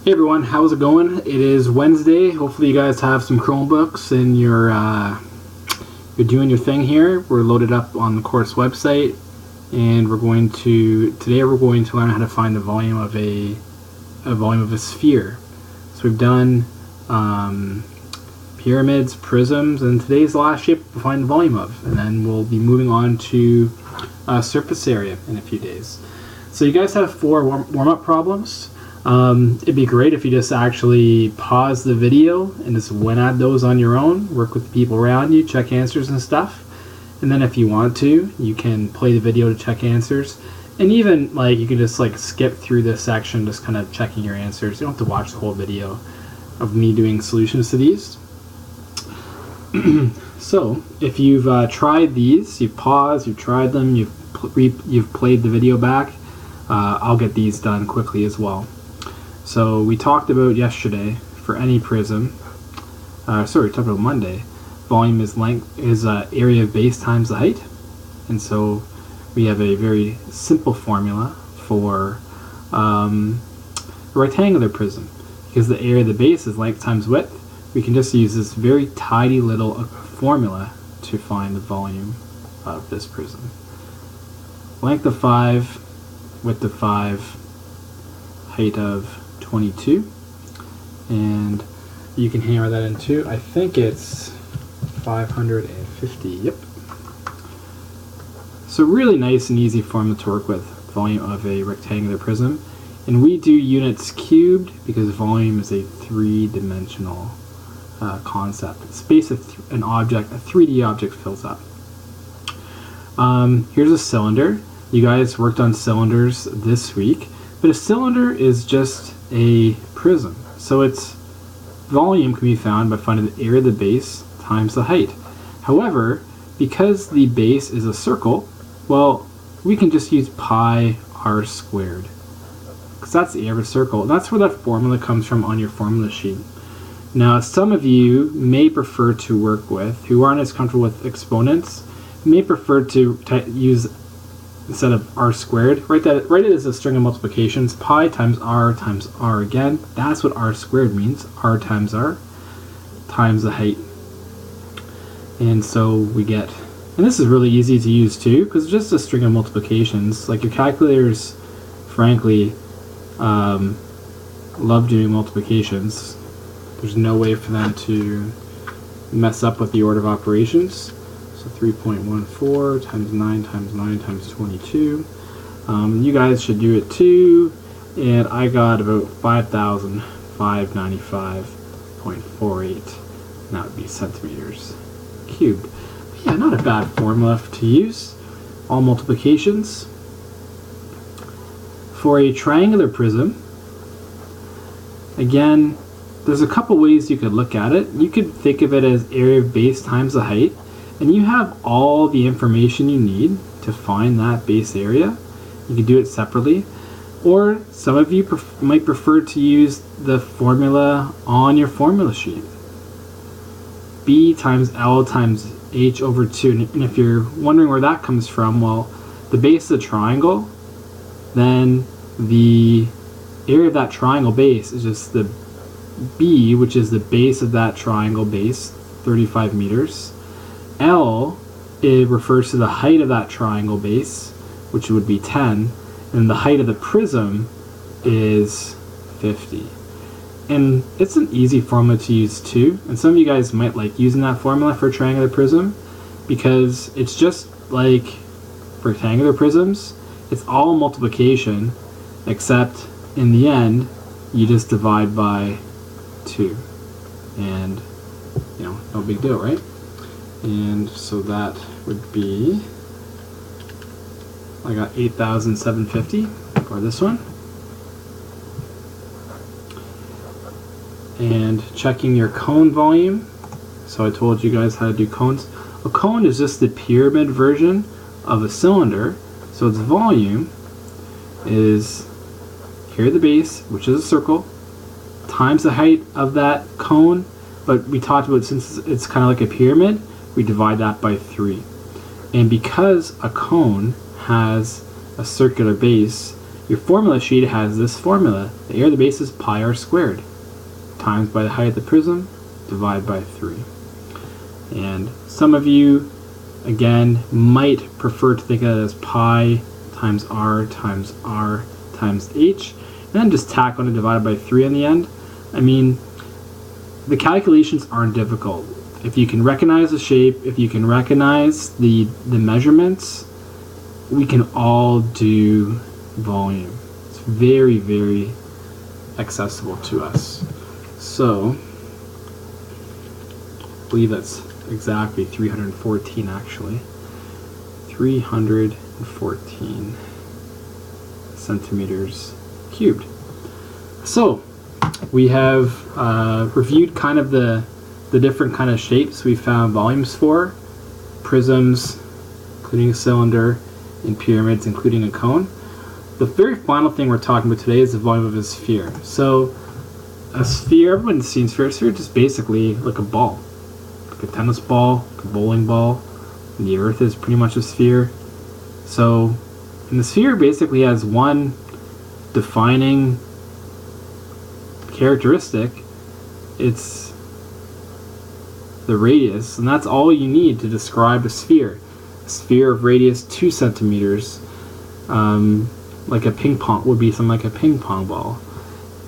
Hey everyone, how's it going? It is Wednesday. Hopefully you guys have some Chromebooks and you're doing your thing here. We're loaded up on the course website, and today we're going to learn how to find the volume of a sphere. So we've done pyramids, prisms, and today's the last shape we'll find the volume of, and then we'll be moving on to surface area in a few days. So you guys have 4 warm-up problems. It'd be great if you just actually pause the video and just went at those on your own, work with the people around you, check answers and stuff. And then if you want to, you can play the video to check answers. And even you can just skip through this section, just kind of checking your answers. You don't have to watch the whole video of me doing solutions to these. So if you've tried these, you've paused, you've tried them, you've played the video back, I'll get these done quickly as well. So we talked about yesterday, for any prism, we talked about Monday, volume is area of base times the height. And so we have a very simple formula for a rectangular prism. Because the area of the base is length times width, we can just use this very tidy little formula to find the volume of this prism. Length of 5, width of 5, height of 22, and you can hammer that into, I think it's 550, yep. So really nice and easy formula to work with, volume of a rectangular prism. And we do units cubed because volume is a 3-dimensional concept. Space of an object, a 3D object fills up. Here's a cylinder. You guys worked on cylinders this week, but a cylinder is just a prism. So its volume can be found by finding the area of the base times the height. However, because the base is a circle, well, we can just use pi r squared, because that's the area of a circle. And that's where that formula comes from on your formula sheet. Now, some of you may prefer to work with, who aren't as comfortable with exponents, may prefer to use, instead of r squared, write it as a string of multiplications, pi times r again. That's what r squared means, r times the height. And so we get, and this is really easy to use too, because it's just a string of multiplications. Your calculators, frankly, love doing multiplications. There's no way for them to mess up with the order of operations. So 3.14 times 9 times 9 times 22. You guys should do it too. And I got about 5,595.48. And that would be centimeters cubed. But yeah, not a bad formula to use. All multiplications. For a triangular prism, again, there's a couple ways you could look at it. You could think of it as area of base times the height. And you have all the information you need to find that base area. You can do it separately. Or some of you might prefer to use the formula on your formula sheet. B times L times H over 2. And if you're wondering where that comes from, well, the base of the triangle, then the area of that triangle base is just the B, which is the base of that triangle base, 35 meters. L, it refers to the height of that triangle base, which would be 10, and the height of the prism is 50. And it's an easy formula to use too, and some of you guys might like using that formula for a triangular prism, because it's just like rectangular prisms, it's all multiplication, except in the end, you just divide by 2. And, no big deal, right? And so that would be, I got 8,750 for this one. And checking your cone volume. So I told you guys how to do cones. A cone is just the pyramid version of a cylinder. So its volume is here at the base, which is a circle, times the height of that cone. But we talked about, since it's kind of like a pyramid, we divide that by 3. And because a cone has a circular base, Your formula sheet has this formula. The area of the base is pi r squared times by the height of the prism, divide by 3. And some of you, again, might prefer to think of it as pi times r times h, and then just tack on a divided by 3 on the end. I mean, the calculations aren't difficult. If you can recognize the shape, if you can recognize the measurements, we can all do volume. It's very, very accessible to us. So, I believe that's exactly 314 actually. 314 centimeters cubed. So, we have reviewed kind of the different kind of shapes we found volumes for. Prisms, including a cylinder, and pyramids, including a cone. The very final thing we're talking about today is the volume of a sphere. So, a sphere, everyone's seen sphere. A sphere is just basically like a ball. Like a tennis ball, like a bowling ball. And the Earth is pretty much a sphere. So, and the sphere basically has one defining characteristic. It's the radius, and that's all you need to describe a sphere. A sphere of radius 2 centimeters, like a ping pong, would be something like a ping pong ball.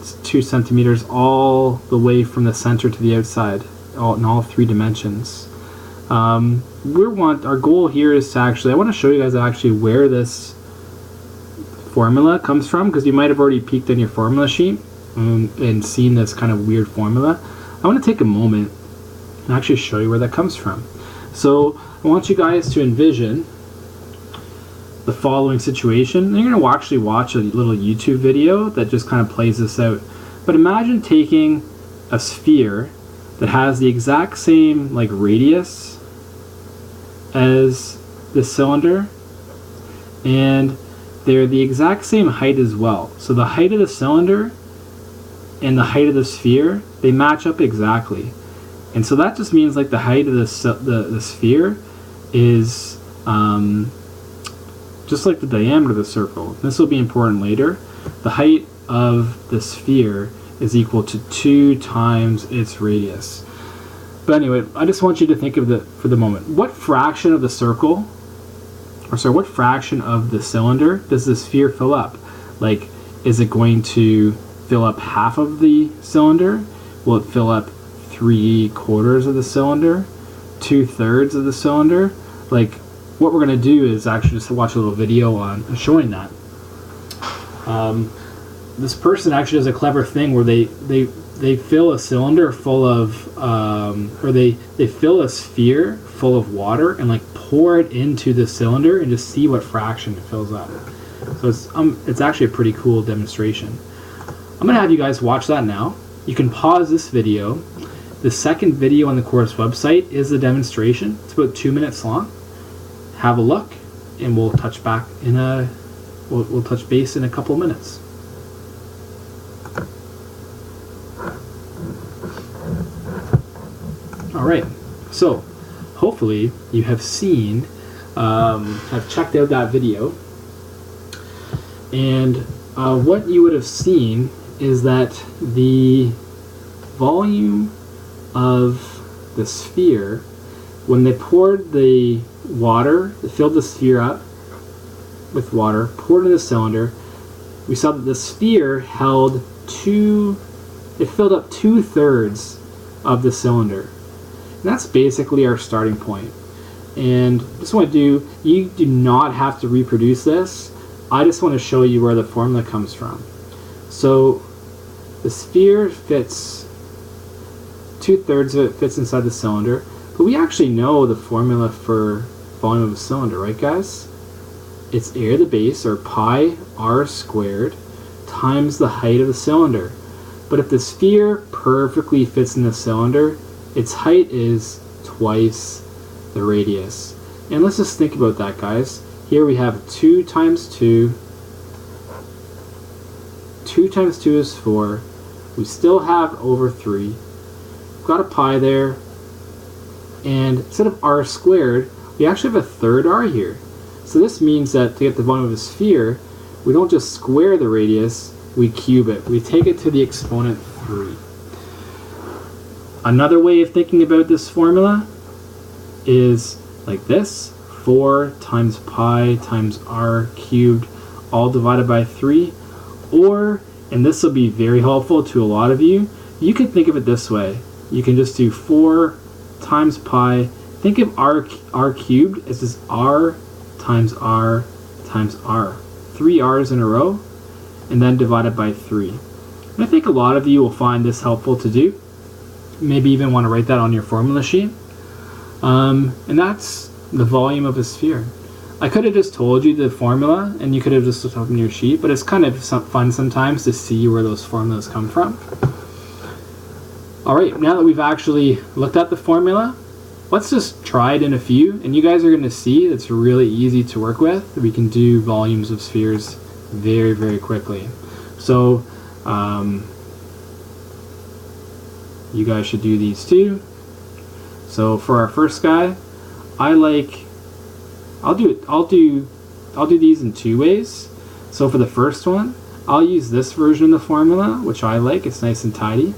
It's 2 centimeters all the way from the center to the outside, in all 3 dimensions. Our goal here is to I want to show you guys actually where this formula comes from, because you might have already peeked in your formula sheet and seen this kind of weird formula. I want to take a moment and actually show you where that comes from. So I want you guys to envision the following situation. And you're going to actually watch a little YouTube video that just kind of plays this out. But imagine taking a sphere that has the exact same like radius as the cylinder, and they're the exact same height as well. So the height of the cylinder and the height of the sphere, they match up exactly. And so that just means like the height of the sphere is just like the diameter of the circle. This will be important later. The height of the sphere is equal to 2 times its radius. But anyway, I just want you to think of for the moment, what fraction of the circle, what fraction of the cylinder does the sphere fill up? Like, is it going to fill up half of the cylinder? Will it fill up 3/4 of the cylinder? 2/3 of the cylinder? Like, what we're going to do is actually just watch a little video on showing that. This person actually does a clever thing where they fill a cylinder full of, or they fill a sphere full of water and like pour it into the cylinder and just see what fraction it fills up. So it's actually a pretty cool demonstration. I'm going to have you guys watch that now. You can pause this video. The second video on the course website is the demonstration. It's about 2 minutes long. Have a look, and we'll touch base in a couple of minutes. All right. So, hopefully you have seen, have checked out that video, and what you would have seen is that the volume of the sphere, when they poured the water, they filled the sphere up with water, poured in the cylinder, we saw that the sphere filled up 2/3 of the cylinder. And that's basically our starting point. And just want to you do not have to reproduce this. I just want to show you where the formula comes from. So the sphere fits, 2/3 of it fits inside the cylinder, but we actually know the formula for volume of a cylinder, right guys? It's area of the base, or pi r squared, times the height of the cylinder. But if the sphere perfectly fits in the cylinder, its height is twice the radius. And let's just think about that, guys. Here we have 2 times 2. 2 times 2 is 4. We still have over 3. We've got a pi there. And instead of r squared, we actually have a third r here. So this means that to get the volume of a sphere, we don't just square the radius, we cube it. We take it to the exponent 3. Another way of thinking about this formula is like this: 4 times pi times r cubed, all divided by 3. Or, and this will be very helpful to a lot of you, you can think of it this way. You can just do 4 times pi. Think of r cubed as just r times r times r. 3 r's in a row, and then divided by 3. And I think a lot of you will find this helpful to do. Maybe even want to write that on your formula sheet. And that's the volume of a sphere. I could have just told you the formula, and you could have just looked up in your sheet, but it's kind of fun sometimes to see where those formulas come from. Alright, now that we've actually looked at the formula, let's just try it in a few, and you guys are going to see it's really easy to work with. We can do volumes of spheres very, very quickly. So, you guys should do these too. So for our first guy, I'll do these in 2 ways. So for the first one, I'll use this version of the formula, which I like. It's nice and tidy.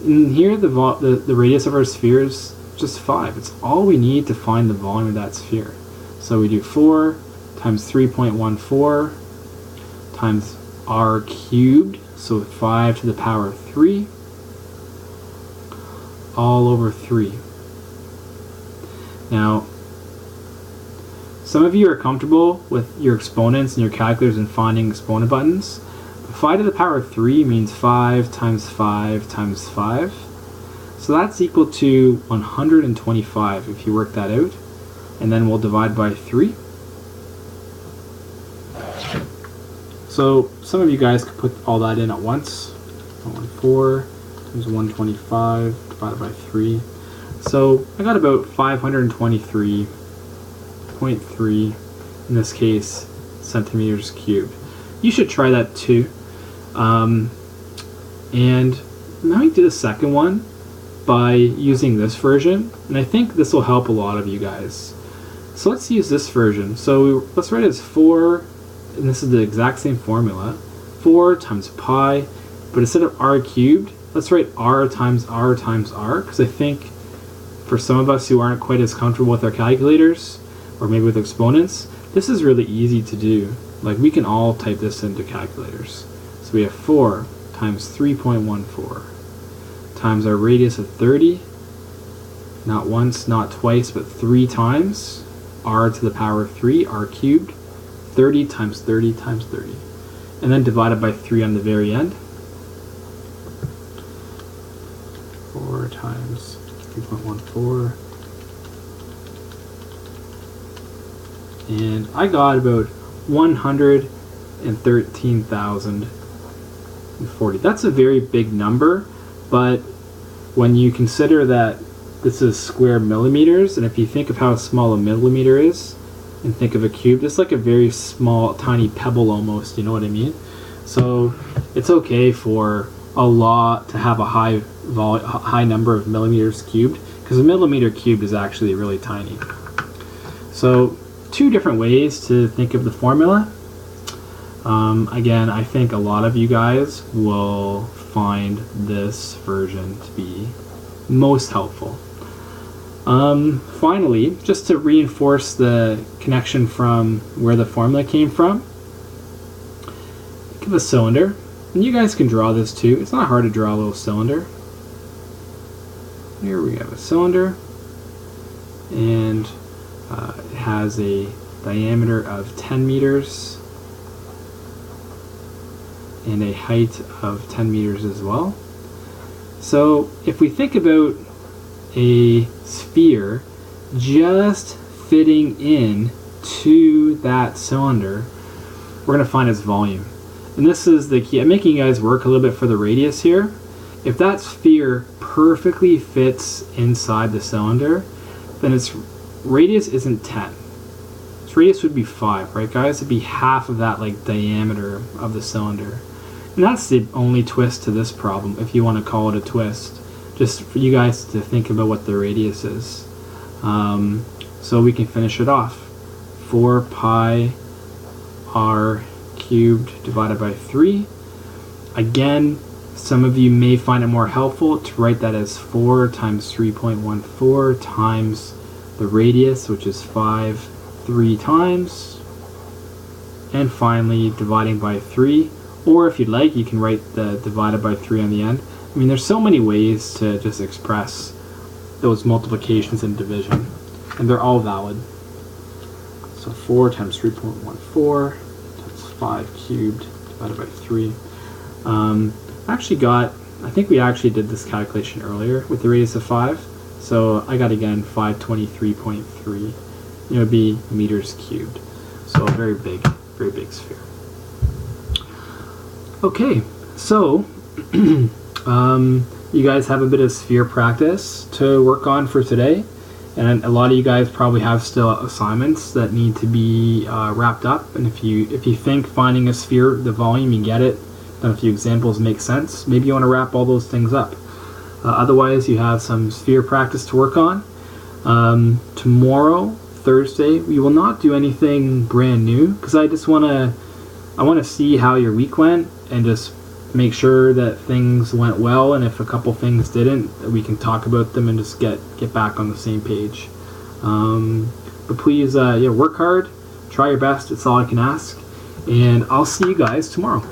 And here the radius of our sphere is just 5. It's all we need to find the volume of that sphere. So we do 4 times 3.14 times r cubed, so 5 to the power of 3, all over 3. Now, some of you are comfortable with your exponents and your calculators and finding exponent buttons. 5 to the power of 3 means 5 times 5 times 5. So that's equal to 125 if you work that out. And then we'll divide by 3. So some of you guys could put all that in at once. 4 times 125 divided by 3. So I got about 523.3, in this case, centimeters cubed. You should try that too. And now we do the second one by using this version, and I think this will help a lot of you guys. So let's use this version. So let's write it as 4, and this is the exact same formula, 4 times pi, but instead of r cubed, let's write r times r times r, because I think for some of us who aren't quite as comfortable with our calculators, or maybe with exponents, this is really easy to do. Like, we can all type this into calculators. So we have 4 times 3.14 times our radius of 30, not once, not twice, but 3 times r to the power of 3, r cubed, 30 times 30 times 30. And then divided by 3 on the very end. 4 times 3.14. And I got about 113,040. That's a very big number, but when you consider that this is square millimeters, and if you think of how small a millimeter is, and think of a cube, it's like a very small, tiny pebble almost, you know what I mean? So it's okay for a lot to have a high number of millimeters cubed, because a millimeter cubed is actually really tiny. So 2 different ways to think of the formula. Again, I think a lot of you guys will find this version to be most helpful. Finally, just to reinforce the connection from where the formula came from, think of a cylinder, and you guys can draw this too. It's not hard to draw a little cylinder. Here we have a cylinder, and it has a diameter of 10 meters and a height of 10 meters as well. So if we think about a sphere just fitting in to that cylinder, we're going to find its volume. And this is the key. I'm making you guys work a little bit for the radius here. If that sphere perfectly fits inside the cylinder, then its radius isn't 10. Its radius would be 5, right guys? It'd be half of that like diameter of the cylinder. And that's the only twist to this problem, if you want to call it a twist. Just for you guys to think about what the radius is. So we can finish it off. 4 pi r cubed divided by 3. Again, some of you may find it more helpful to write that as 4 times 3.14 times the radius, which is 5, 3 times. And finally, dividing by 3. Or if you'd like, you can write the divided by 3 on the end. I mean, there's so many ways to just express those multiplications and division, and they're all valid. So 4 times 3.14 times 5 cubed divided by 3. I think we actually did this calculation earlier with the radius of 5. So I got, again, 523.3. It would be meters cubed. So a very big sphere. Okay, so you guys have a bit of sphere practice to work on for today. And a lot of you guys probably have still assignments that need to be wrapped up. And if you think finding a sphere, the volume, you get it, done a few examples make sense, maybe you want to wrap all those things up. Otherwise, you have some sphere practice to work on. Tomorrow, Thursday, we will not do anything brand new because I want to see how your week went and just make sure that things went well, and if a couple things didn't, we can talk about them and just get back on the same page. But please, work hard, try your best. It's all I can ask, and I'll see you guys tomorrow.